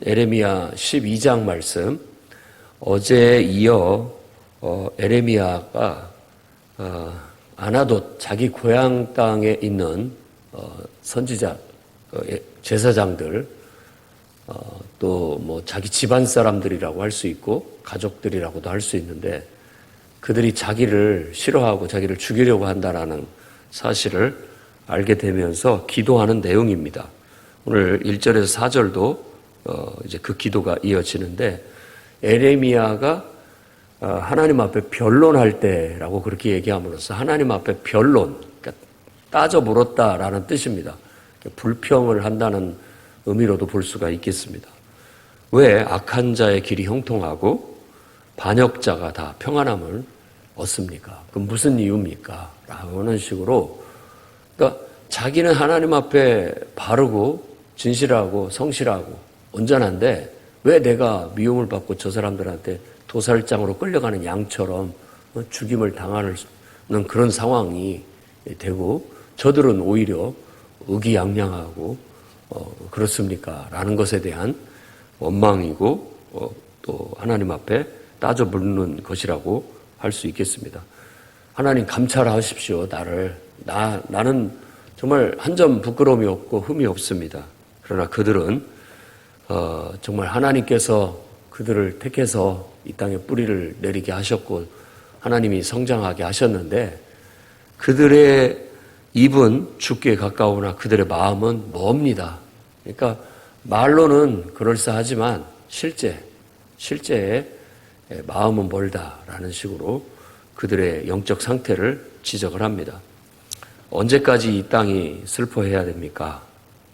에레미야 12장 말씀. 어제에 이어 에레미야가 아나돗 자기 고향 땅에 있는 선지자, 제사장들, 또 뭐 자기 집안 사람들이라고 할 수 있고 가족들이라고도 할 수 있는데 그들이 자기를 싫어하고 자기를 죽이려고 한다라는 사실을 알게 되면서 기도하는 내용입니다. 오늘 1절에서 4절도 이제 그 기도가 이어지는데 에레미야가 하나님 앞에 변론할 때라고 그렇게 얘기함으로써 하나님 앞에 변론, 그러니까 따져 물었다라는 뜻입니다. 불평을 한다는 의미로도 볼 수가 있겠습니다. 왜 악한 자의 길이 형통하고 반역자가 다 평안함을 얻습니까? 그 무슨 이유입니까? 라는 식으로, 그러니까 자기는 하나님 앞에 바르고 진실하고 성실하고 온전한데 왜 내가 미움을 받고 저 사람들한테 도살장으로 끌려가는 양처럼 죽임을 당하는 그런 상황이 되고 저들은 오히려 의기양양하고 그렇습니까? 라는 것에 대한 원망이고 또 하나님 앞에 따져 묻는 것이라고 할 수 있겠습니다. 하나님 감찰하십시오. 나는 정말 한 점 부끄러움이 없고 흠이 없습니다. 그러나 그들은 정말 하나님께서 그들을 택해서 이 땅에 뿌리를 내리게 하셨고 하나님이 성장하게 하셨는데 그들의 입은 죽기에 가까우나 그들의 마음은 멉니다. 그러니까 말로는 그럴싸하지만 실제에 마음은 멀다라는 식으로 그들의 영적 상태를 지적을 합니다. 언제까지 이 땅이 슬퍼해야 됩니까?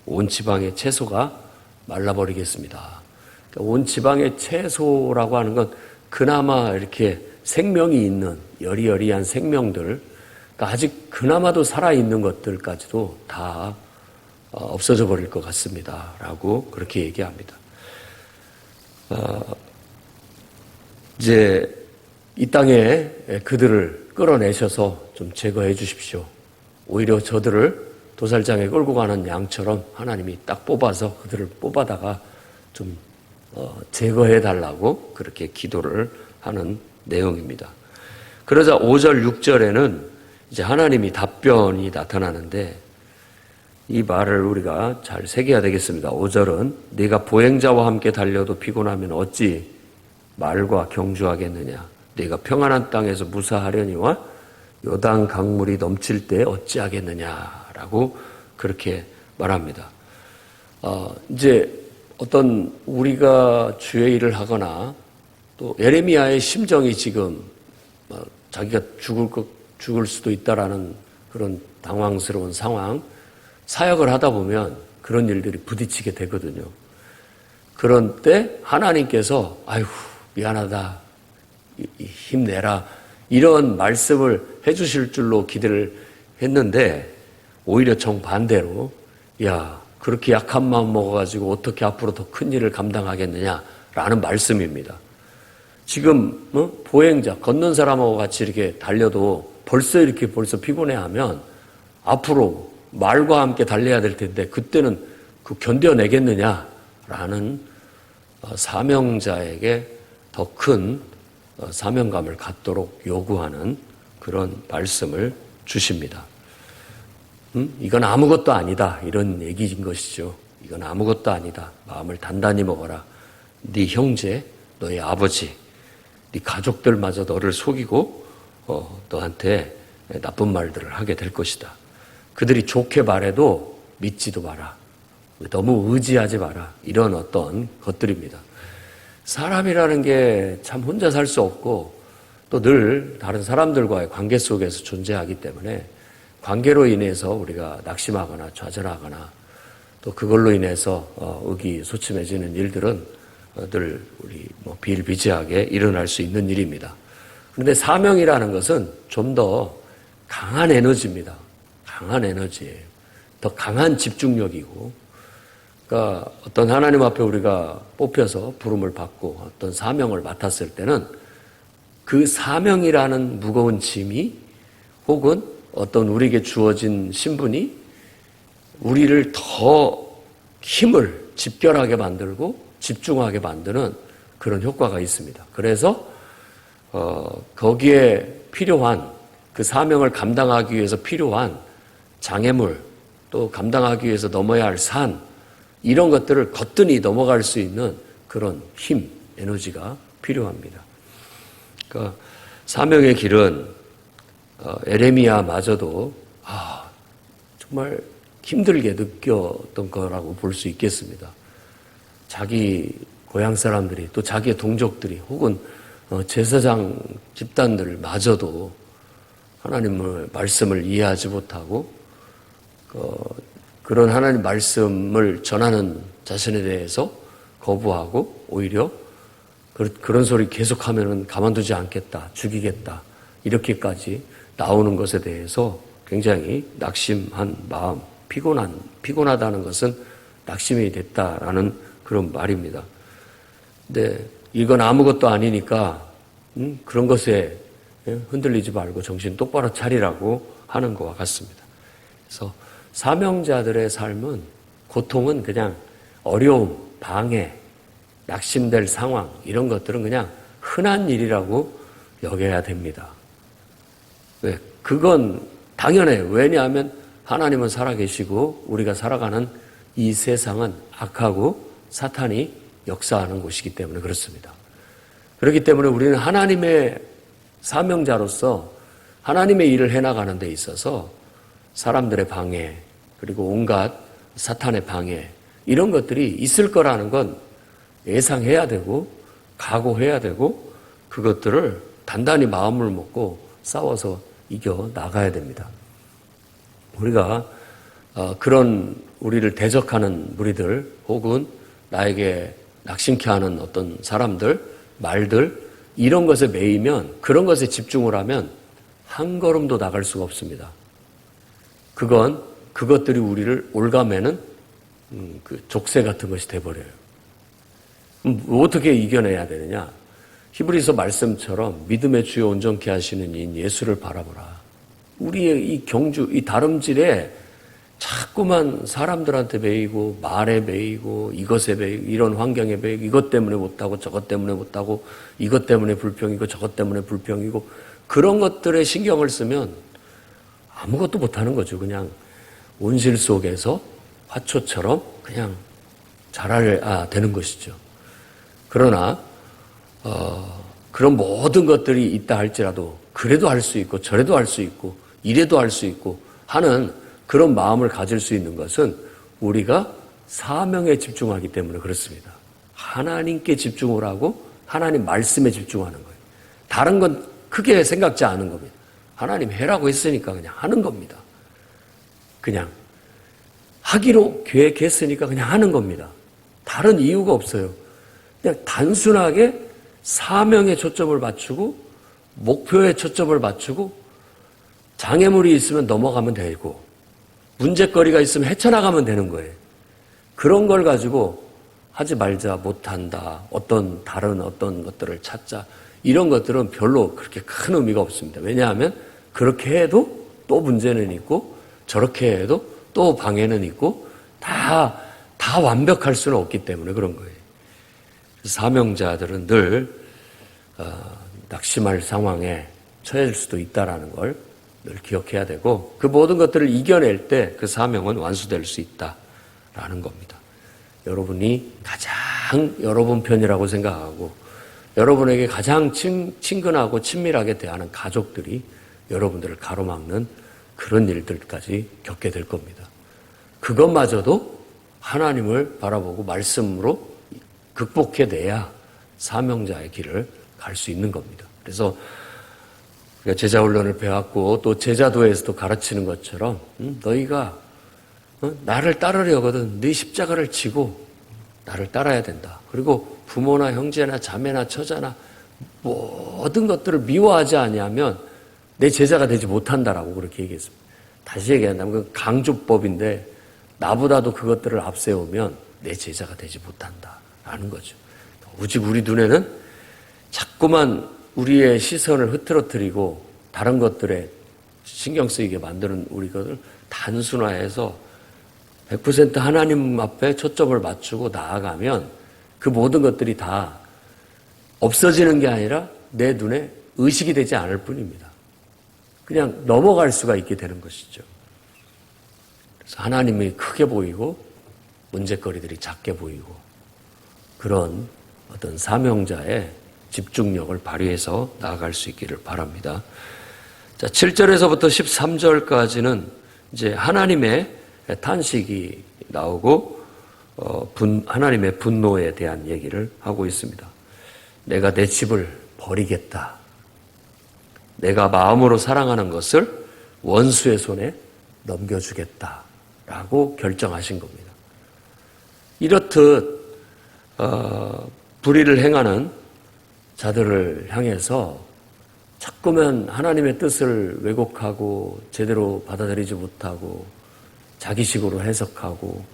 온 지방의 채소가 말라버리겠습니다. 그러니까 온 지방의 채소라고 하는 건 그나마 이렇게 생명이 있는 여리여리한 생명들, 그러니까 아직 그나마도 살아있는 것들까지도 다 없어져 버릴 것 같습니다. 라고 그렇게 얘기합니다. 이제 이 땅에 그들을 끌어내셔서 좀 제거해 주십시오. 오히려 저들을 도살장에 끌고 가는 양처럼 하나님이 딱 뽑아서 그들을 뽑아다가 좀 제거해 달라고 그렇게 기도를 하는 내용입니다. 그러자 5절, 6절에는 이제 하나님이 답변이 나타나는데 이 말을 우리가 잘 새겨야 되겠습니다. 5절은 네가 보행자와 함께 달려도 피곤하면 어찌 말과 경주하겠느냐. 네가 평안한 땅에서 무사하려니와 요단 강물이 넘칠 때 어찌하겠느냐라고 그렇게 말합니다. 이제 어떤 우리가 주의 일을 하거나 또 예레미야의 심정이 지금 자기가 죽을 수도 있다라는 그런 당황스러운 상황, 사역을 하다 보면 그런 일들이 부딪히게 되거든요. 그런 때 하나님께서 아이고 미안하다, 힘내라 이런 말씀을 해주실 줄로 기대를 했는데 오히려 정반대로 야 그렇게 약한 마음 먹어가지고 어떻게 앞으로 더 큰 일을 감당하겠느냐라는 말씀입니다. 지금 보행자 걷는 사람하고 같이 이렇게 달려도 벌써 피곤해하면 앞으로 말과 함께 달려야 될 텐데 그때는 그 견뎌내겠느냐라는 사명자에게 더 큰 사명감을 갖도록 요구하는 그런 말씀을 주십니다. 이건 아무것도 아니다 이런 얘기인 것이죠. 이건 아무것도 아니다. 마음을 단단히 먹어라. 네 형제, 너의 아버지, 네 가족들마저 너를 속이고 너한테 나쁜 말들을 하게 될 것이다. 그들이 좋게 말해도 믿지도 마라. 너무 의지하지 마라. 이런 어떤 것들입니다. 사람이라는 게 참 혼자 살 수 없고 또 늘 다른 사람들과의 관계 속에서 존재하기 때문에 관계로 인해서 우리가 낙심하거나 좌절하거나 또 그걸로 인해서 의기소침해지는 일들은 늘 우리 비일비재하게 일어날 수 있는 일입니다. 그런데 사명이라는 것은 좀 더 강한 에너지입니다. 강한 에너지예요. 더 강한 집중력이고 그러니까 어떤 하나님 앞에 우리가 뽑혀서 부름을 받고 어떤 사명을 맡았을 때는 그 사명이라는 무거운 짐이 혹은 어떤 우리에게 주어진 신분이 우리를 더 힘을 집결하게 만들고 집중하게 만드는 그런 효과가 있습니다. 그래서 거기에 필요한 그 사명을 감당하기 위해서 필요한 장애물, 또 감당하기 위해서 넘어야 할 산, 이런 것들을 거뜬히 넘어갈 수 있는 그런 힘, 에너지가 필요합니다. 그러니까 사명의 길은 에레미야마저도 정말 힘들게 느꼈던 거라고 볼 수 있겠습니다. 자기 고향 사람들이 또 자기의 동족들이 혹은 제사장 집단들마저도 하나님의 말씀을 이해하지 못하고 그런 하나님 말씀을 전하는 자신에 대해서 거부하고 오히려 그런 소리 계속하면은 가만두지 않겠다, 죽이겠다 이렇게까지 나오는 것에 대해서 굉장히 낙심한 마음, 피곤하다는 것은 낙심이 됐다라는 그런 말입니다. 근데 이건 아무것도 아니니까 그런 것에 흔들리지 말고 정신 똑바로 차리라고 하는 것과 같습니다. 그래서 사명자들의 삶은 고통은 그냥 어려움, 방해, 낙심될 상황 이런 것들은 그냥 흔한 일이라고 여겨야 됩니다. 왜? 그건 당연해요. 왜냐하면 하나님은 살아계시고 우리가 살아가는 이 세상은 악하고 사탄이 역사하는 곳이기 때문에 그렇습니다. 그렇기 때문에 우리는 하나님의 사명자로서 하나님의 일을 해나가는 데 있어서 사람들의 방해 그리고 온갖 사탄의 방해 이런 것들이 있을 거라는 건 예상해야 되고 각오해야 되고 그것들을 단단히 마음을 먹고 싸워서 이겨 나가야 됩니다. 우리가 그런 우리를 대적하는 무리들 혹은 나에게 낙심케 하는 어떤 사람들, 말들 이런 것에 매이면 그런 것에 집중을 하면 한 걸음도 나갈 수가 없습니다. 그것들이 우리를 올가매는 그 족쇄 같은 것이 돼버려요. 어떻게 이겨내야 되느냐? 히브리서 말씀처럼 믿음의 주요 온전케 하시는 이 예수를 바라보라. 우리의 이 경주, 이 다름질에 자꾸만 사람들한테 매이고 말에 매이고 이것에 매이고 이런 환경에 매이고 이것 때문에 못하고 저것 때문에 못하고 이것 때문에 불평이고 저것 때문에 불평이고 그런 것들에 신경을 쓰면 아무것도 못하는 거죠. 그냥 온실 속에서 화초처럼 그냥 자라야 되는 것이죠. 그러나 그런 모든 것들이 있다 할지라도 그래도 할 수 있고 저래도 할 수 있고 이래도 할 수 있고 하는 그런 마음을 가질 수 있는 것은 우리가 사명에 집중하기 때문에 그렇습니다. 하나님께 집중을 하고 하나님 말씀에 집중하는 거예요. 다른 건 크게 생각지 않은 겁니다. 하나님 해라고 했으니까 그냥 하는 겁니다. 그냥 하기로 계획했으니까 그냥 하는 겁니다. 다른 이유가 없어요. 그냥 단순하게 사명에 초점을 맞추고 목표에 초점을 맞추고 장애물이 있으면 넘어가면 되고 문제거리가 있으면 헤쳐나가면 되는 거예요. 그런 걸 가지고 하지 말자, 못한다, 다른 어떤 것들을 찾자 이런 것들은 별로 그렇게 큰 의미가 없습니다. 왜냐하면 그렇게 해도 또 문제는 있고 저렇게 해도 또 방해는 있고 다 완벽할 수는 없기 때문에 그런 거예요. 사명자들은 늘 낙심할 상황에 처해질 수도 있다라는 걸 늘 기억해야 되고 그 모든 것들을 이겨낼 때 그 사명은 완수될 수 있다라는 겁니다. 여러분이 가장 여러분 편이라고 생각하고 여러분에게 가장 친근하고 친밀하게 대하는 가족들이 여러분들을 가로막는 그런 일들까지 겪게 될 겁니다. 그것마저도 하나님을 바라보고 말씀으로 극복해내야 사명자의 길을 갈 수 있는 겁니다. 그래서 제자 훈련을 배웠고 또 제자도에서도 가르치는 것처럼 너희가 나를 따르려거든 네 십자가를 지고 나를 따라야 된다. 그리고 부모나 형제나 자매나 처자나 모든 것들을 미워하지 아니하면 내 제자가 되지 못한다라고 그렇게 얘기했습니다. 다시 얘기한다면 그 강조법인데 나보다도 그것들을 앞세우면 내 제자가 되지 못한다라는 거죠. 오직 우리 눈에는 자꾸만 우리의 시선을 흐트러뜨리고 다른 것들에 신경 쓰이게 만드는 우리 것을 단순화해서 100% 하나님 앞에 초점을 맞추고 나아가면 그 모든 것들이 다 없어지는 게 아니라 내 눈에 의식이 되지 않을 뿐입니다. 그냥 넘어갈 수가 있게 되는 것이죠. 그래서 하나님이 크게 보이고 문제거리들이 작게 보이고 그런 어떤 사명자의 집중력을 발휘해서 나아갈 수 있기를 바랍니다. 자, 7절에서부터 13절까지는 이제 하나님의 탄식이 나오고 하나님의 분노에 대한 얘기를 하고 있습니다. 내가 내 집을 버리겠다. 내가 마음으로 사랑하는 것을 원수의 손에 넘겨주겠다라고 결정하신 겁니다. 이렇듯 불의를 행하는 자들을 향해서 자꾸만 하나님의 뜻을 왜곡하고 제대로 받아들이지 못하고 자기식으로 해석하고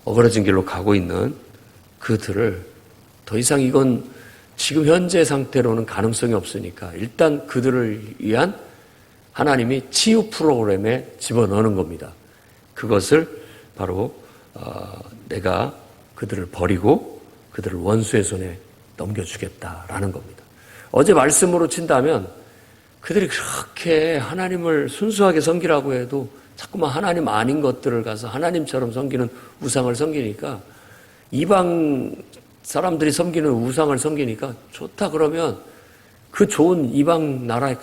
어그러진 길로 가고 있는 그들을 더 이상 이건 지금 현재 상태로는 가능성이 없으니까 일단 그들을 위한 하나님이 치유 프로그램에 집어넣는 겁니다. 그것을 바로 내가 그들을 버리고 그들을 원수의 손에 넘겨주겠다라는 겁니다. 어제 말씀으로 친다면 그들이 그렇게 하나님을 순수하게 섬기라고 해도 자꾸만 하나님 아닌 것들을 가서 하나님처럼 섬기는 우상을 섬기니까 이방 사람들이 섬기는 우상을 섬기니까 좋다 그러면 그 좋은 이방 나라에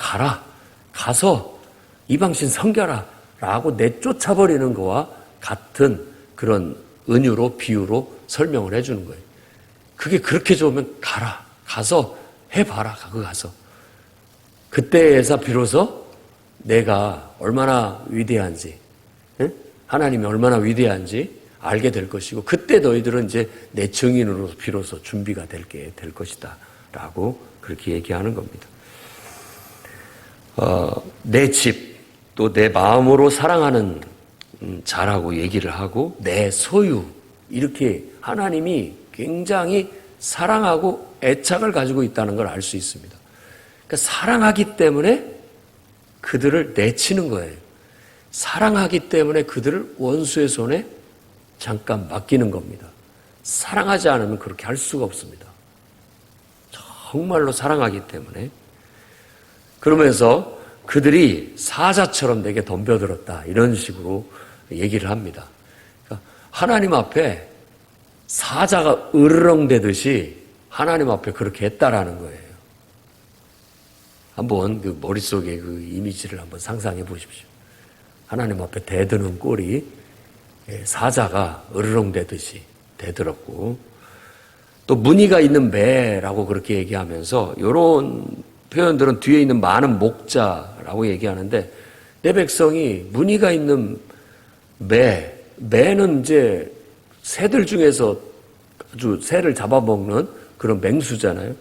가서 이방신 섬겨라 라고 내쫓아버리는 거와 같은 그런 은유로 비유로 설명을 해주는 거예요. 그게 그렇게 좋으면 가서 해봐라. 가서 그때에서 비로소 내가 얼마나 위대한지 하나님이 얼마나 위대한지 알게 될 것이고 그때 너희들은 이제 내 증인으로 비로소 준비가 될 것이다 라고 그렇게 얘기하는 겁니다. 내 집 또 내 마음으로 사랑하는 자라고 얘기를 하고 내 소유 이렇게 하나님이 굉장히 사랑하고 애착을 가지고 있다는 걸 알 수 있습니다. 그러니까 사랑하기 때문에 그들을 내치는 거예요. 사랑하기 때문에 그들을 원수의 손에 잠깐 맡기는 겁니다. 사랑하지 않으면 그렇게 할 수가 없습니다. 정말로 사랑하기 때문에. 그러면서 그들이 사자처럼 내게 덤벼들었다 이런 식으로 얘기를 합니다. 그러니까 하나님 앞에 사자가 으르렁대듯이 하나님 앞에 그렇게 했다라는 거예요. 한번 그 머릿속에 그 이미지를 한번 상상해 보십시오. 하나님 앞에 대드는 꼴이 사자가 으르렁대듯이 대들었고 또 무늬가 있는 매라고 그렇게 얘기하면서 이런 표현들은 뒤에 있는 많은 목자라고 얘기하는데 내 백성이 무늬가 있는 매는 이제 새들 중에서 아주 새를 잡아먹는 그런 맹수잖아요.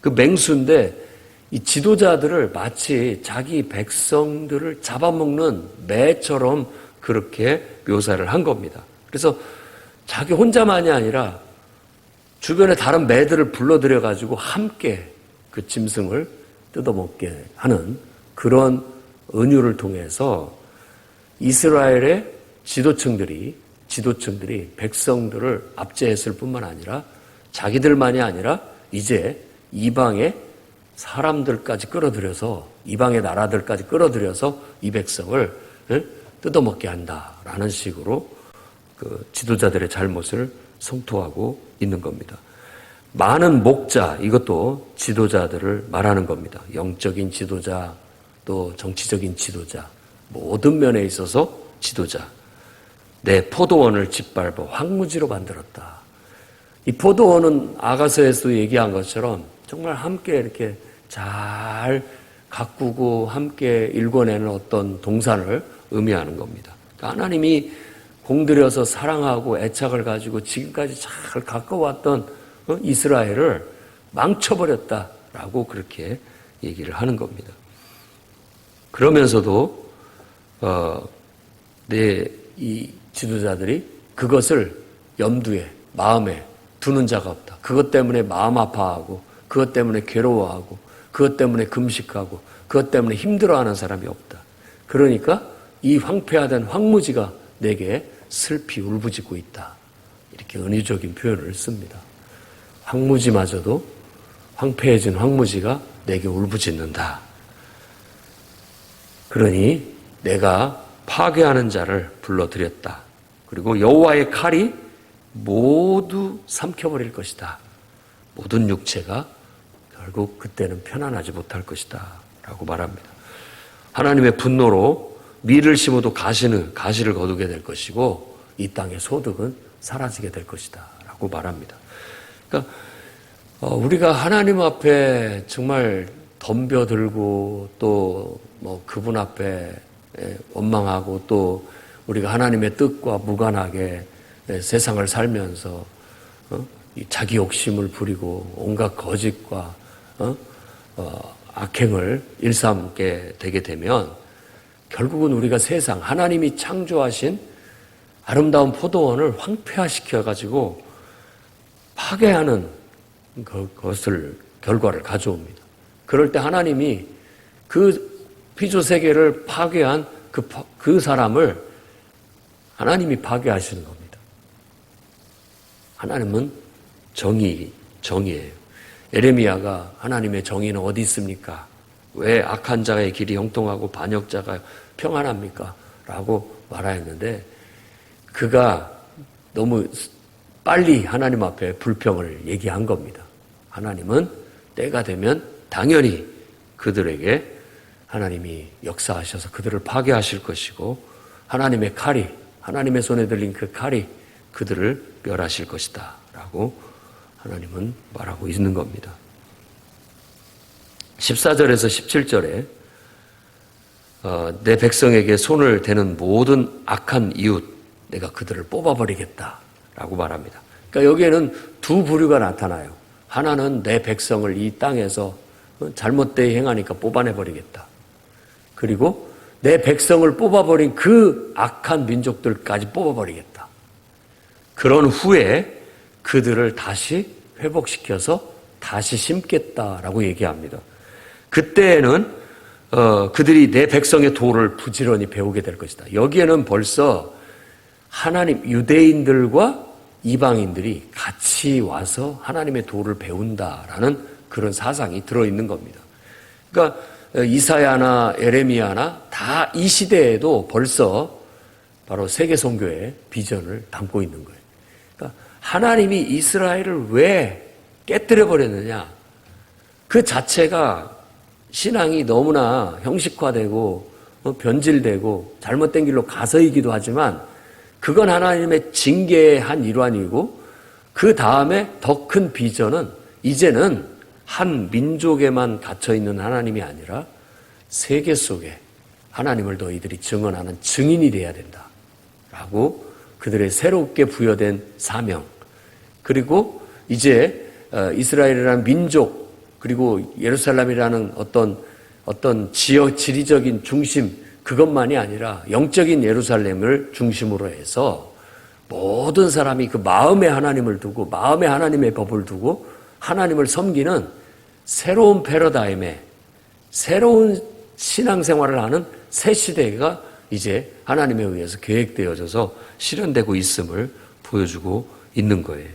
그 맹수인데 이 지도자들을 마치 자기 백성들을 잡아먹는 매처럼 그렇게 묘사를 한 겁니다. 그래서 자기 혼자만이 아니라 주변에 다른 매들을 불러들여가지고 함께 그 짐승을 뜯어먹게 하는 그런 은유를 통해서 이스라엘의 지도층들이 백성들을 압제했을 뿐만 아니라 자기들만이 아니라 이제 이방의 사람들까지 끌어들여서 이방의 나라들까지 끌어들여서 이 백성을 뜯어먹게 한다라는 식으로 그 지도자들의 잘못을 성토하고 있는 겁니다. 많은 목자, 이것도 지도자들을 말하는 겁니다. 영적인 지도자, 또 정치적인 지도자, 모든 면에 있어서 지도자. 내 포도원을 짓밟아 황무지로 만들었다. 이 포도원은 아가서에서 얘기한 것처럼 정말 함께 이렇게 잘 가꾸고 함께 일궈내는 어떤 동산을 의미하는 겁니다. 그러니까 하나님이 공들여서 사랑하고 애착을 가지고 지금까지 잘 가까워왔던 이스라엘을 망쳐버렸다라고 그렇게 얘기를 하는 겁니다. 그러면서도 이 지도자들이 그것을 염두에 마음에 두는 자가 없다. 그것 때문에 마음 아파하고 그것 때문에 괴로워하고 그것 때문에 금식하고 그것 때문에 힘들어하는 사람이 없다. 그러니까 이 황폐화된 황무지가 내게 슬피 울부짖고 있다. 이렇게 은유적인 표현을 씁니다. 황무지마저도 황폐해진 황무지가 내게 울부짖는다. 그러니 내가 파괴하는 자를 불러들였다. 그리고 여호와의 칼이 모두 삼켜버릴 것이다. 모든 육체가 결국 그때는 편안하지 못할 것이다 라고 말합니다. 하나님의 분노로 밀을 심어도 가시를 거두게 될 것이고 이 땅의 소득은 사라지게 될 것이다 라고 말합니다. 그러니까 우리가 하나님 앞에 정말 덤벼들고 또 뭐 그분 앞에 원망하고 또 우리가 하나님의 뜻과 무관하게 세상을 살면서 자기 욕심을 부리고 온갖 거짓과 악행을 일삼게 되게 되면 결국은 우리가 세상 하나님이 창조하신 아름다운 포도원을 황폐화시켜가지고 파괴하는 그것을 결과를 가져옵니다. 그럴 때 하나님이 그 피조 세계를 파괴한 그 사람을 하나님이 파괴하시는 겁니다. 하나님은 정의예요. 에레미야가 하나님의 정의는 어디 있습니까? 왜 악한 자의 길이 형통하고 반역자가 평안합니까? 라고 말하였는데 그가 너무 빨리 하나님 앞에 불평을 얘기한 겁니다. 하나님은 때가 되면 당연히 그들에게 하나님이 역사하셔서 그들을 파괴하실 것이고 하나님의 칼이 하나님의 손에 들린 그 칼이 그들을 멸하실 것이다 라고 하나님은 말하고 있는 겁니다. 14절에서 17절에 내 백성에게 손을 대는 모든 악한 이웃 내가 그들을 뽑아버리겠다 라고 말합니다. 그러니까 여기에는 두 부류가 나타나요. 하나는 내 백성을 이 땅에서 잘못되이 행하니까 뽑아내버리겠다. 그리고 내 백성을 뽑아버린 그 악한 민족들까지 뽑아버리겠다. 그런 후에 그들을 다시 회복시켜서 다시 심겠다라고 얘기합니다. 그때에는 그들이 내 백성의 도를 부지런히 배우게 될 것이다. 여기에는 벌써 하나님 유대인들과 이방인들이 같이 와서 하나님의 도를 배운다라는 그런 사상이 들어있는 겁니다. 그러니까 이사야나 에레미야나 다 이 시대에도 벌써 바로 세계 선교의 비전을 담고 있는 거예요. 그러니까 하나님이 이스라엘을 왜 깨뜨려 버렸느냐? 그 자체가 신앙이 너무나 형식화되고 변질되고 잘못된 길로 가서이기도 하지만 그건 하나님의 징계의 한 일환이고 그 다음에 더 큰 비전은 이제는 한 민족에만 갇혀있는 하나님이 아니라 세계 속에 하나님을 너희들이 증언하는 증인이 되어야 된다 라고 그들의 새롭게 부여된 사명 그리고 이제 이스라엘이라는 민족 그리고 예루살렘이라는 어떤 지리적인 중심 그것만이 아니라 영적인 예루살렘을 중심으로 해서 모든 사람이 그 마음에 하나님을 두고 마음에 하나님의 법을 두고 하나님을 섬기는 새로운 패러다임에 새로운 신앙생활을 하는 새 시대가 이제 하나님에 의해서 계획되어져서 실현되고 있음을 보여주고 있는 거예요.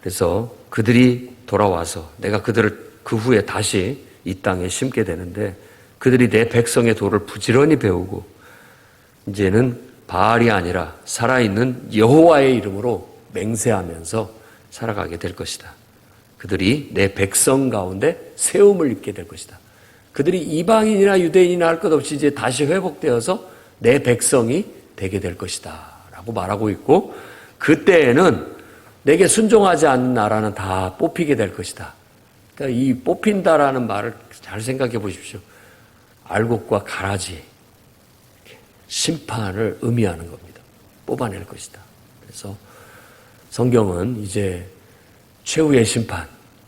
그래서 그들이 돌아와서 내가 그들을 그 후에 다시 이 땅에 심게 되는데 그들이 내 백성의 도를 부지런히 배우고 이제는 바알이 아니라 살아있는 여호와의 이름으로 맹세하면서 살아가게 될 것이다. 그들이 내 백성 가운데 세움을 입게 될 것이다. 그들이 이방인이나 유대인이나 할 것 없이 이제 다시 회복되어서 내 백성이 되게 될 것이다 라고 말하고 있고 그때에는 내게 순종하지 않는 나라는 다 뽑히게 될 것이다. 그러니까 이 뽑힌다라는 말을 잘 생각해 보십시오. 알곡과 가라지 심판을 의미하는 겁니다. 뽑아낼 것이다. 그래서 성경은 이제 최후의 심판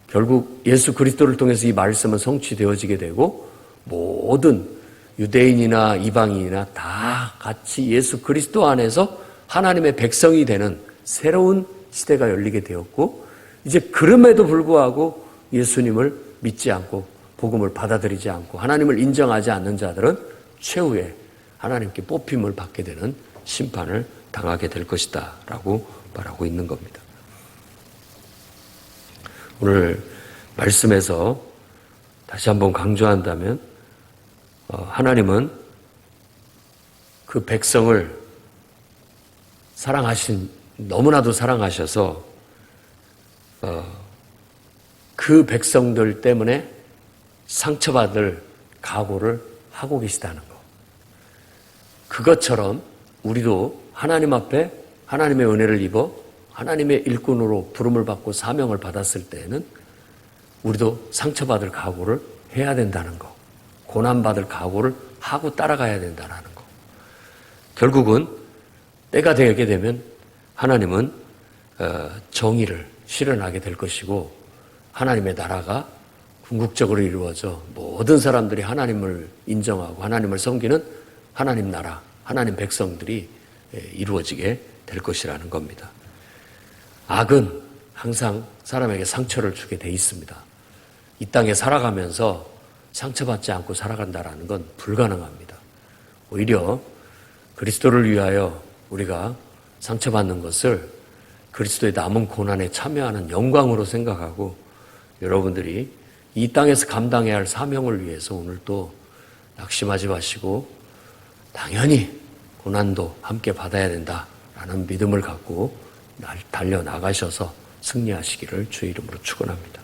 결국 예수 그리스도를 통해서 이 말씀은 성취되어지게 되고 모든 유대인이나 이방인이나 다 같이 예수 그리스도 안에서 하나님의 백성이 되는 새로운 시대가 열리게 되었고 이제 그럼에도 불구하고 예수님을 믿지 않고 복음을 받아들이지 않고 하나님을 인정하지 않는 자들은 최후에 하나님께 뽑힘을 받게 되는 심판을 당하게 될 것이다 라고 말하고 있는 겁니다. 오늘 말씀에서 다시 한번 강조한다면 하나님은 그 백성을 너무나도 사랑하셔서 그 백성들 때문에 상처받을 각오를 하고 계시다는 것. 그것처럼 우리도 하나님 앞에 하나님의 은혜를 입어 하나님의 일꾼으로 부름을 받고 사명을 받았을 때에는 우리도 상처받을 각오를 해야 된다는 것. 고난받을 각오를 하고 따라가야 된다는 것. 결국은 때가 되게 되면 하나님은 정의를 실현하게 될 것이고 하나님의 나라가 궁극적으로 이루어져 모든 사람들이 하나님을 인정하고 하나님을 섬기는 하나님 나라, 하나님 백성들이 이루어지게 될 것이라는 겁니다. 악은 항상 사람에게 상처를 주게 돼 있습니다. 이 땅에 살아가면서 상처받지 않고 살아간다는 건 불가능합니다. 오히려 그리스도를 위하여 우리가 상처받는 것을 그리스도의 남은 고난에 참여하는 영광으로 생각하고 여러분들이 이 땅에서 감당해야 할 사명을 위해서 오늘 또 낙심하지 마시고 당연히 고난도 함께 받아야 된다라는 믿음을 갖고 달려나가셔서 승리하시기를 주의 이름으로 축원합니다.